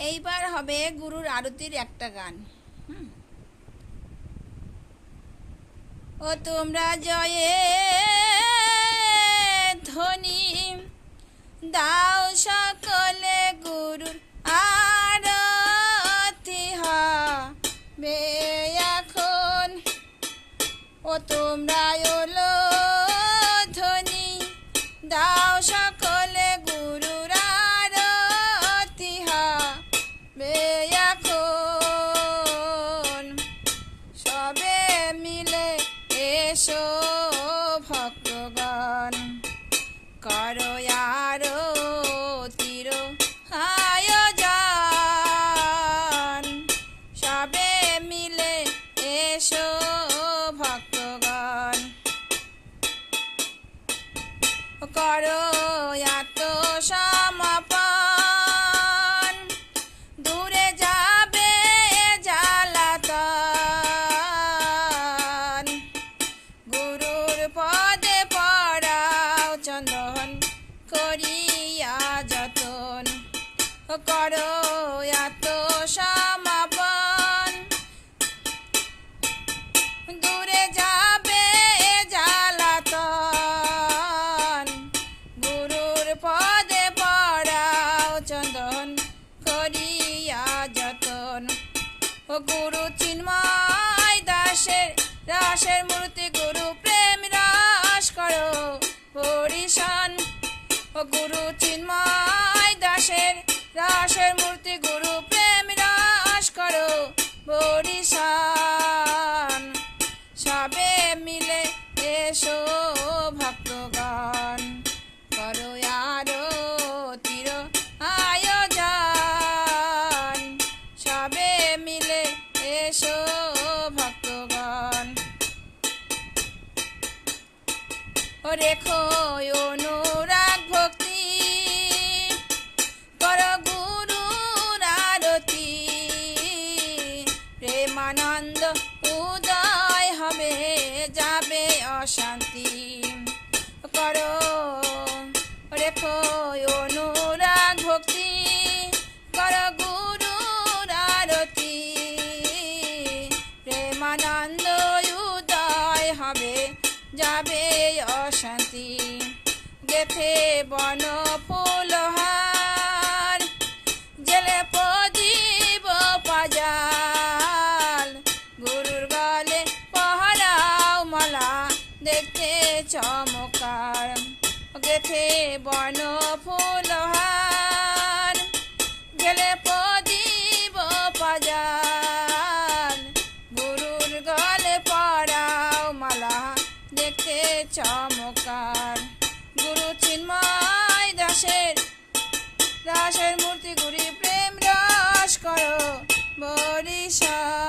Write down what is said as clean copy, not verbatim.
এইবার হবে গুরুর আরতির একটা গান। ও তোমরা জয়ে ধ্বনি দাও সকলে গুরুর আরতি হবে এখন। ও তোমরা ওলো ধ্বনি দাও সকলে গুরুর আরতি হবে এখন। সবে মিলে এসো ভক্তগণ, করো আরতির আয়োজন। সবে মিলে এসো ভক্তগণ, করো আত্মসমর্পণ। দূরে যাবে জ্বালাতন, গুরুর পদে পড়াও চন্দন করিয়া যতন। করো আত্মসমর্পণ, দূরে যাবে জ্বালাতন। গুরুর পদে পড়াও চন্দন করিয়া যতন। ও গুরু চিন্ময় দাসের রাসের মূর্তি, গুরু প্রেম রাস করো পরিশান। ও গুরু চিন্ময় দাসের রাসের মূর্তি, গুরু প্রেম রাস করো পরিশান। সবে মিলে এসো ভক্তগণ, করো আরতির আয়োজন। সবে মিলে এসো ভক্তগণ, ও রেখো অনুরাগ ভক্তি, করো গুরুর আরতি। প্রেমানন্দ উদয় হবে, যাবে অশান্তি। করো রেখো অনুরাগ ভক্তি, করো গুরুর আরতি। প্রেমানন্দ উদয় হবে, যাবে অশান্তি। গেথে বন ফুলহার, জেলে প্রদীপ পাজাল। গুরুর গলে পহরাও মালা, দেখতে চমৎকার। গেথে বন ফুলহার, জেলে প্রদীপ পাজাল। গুরুর গলে পরাও মালা, দেখতে চমৎকার। গুরু চিন্ময় দাসের রাসের মূর্তি, গুরি প্রেম রাস করো বরিশান।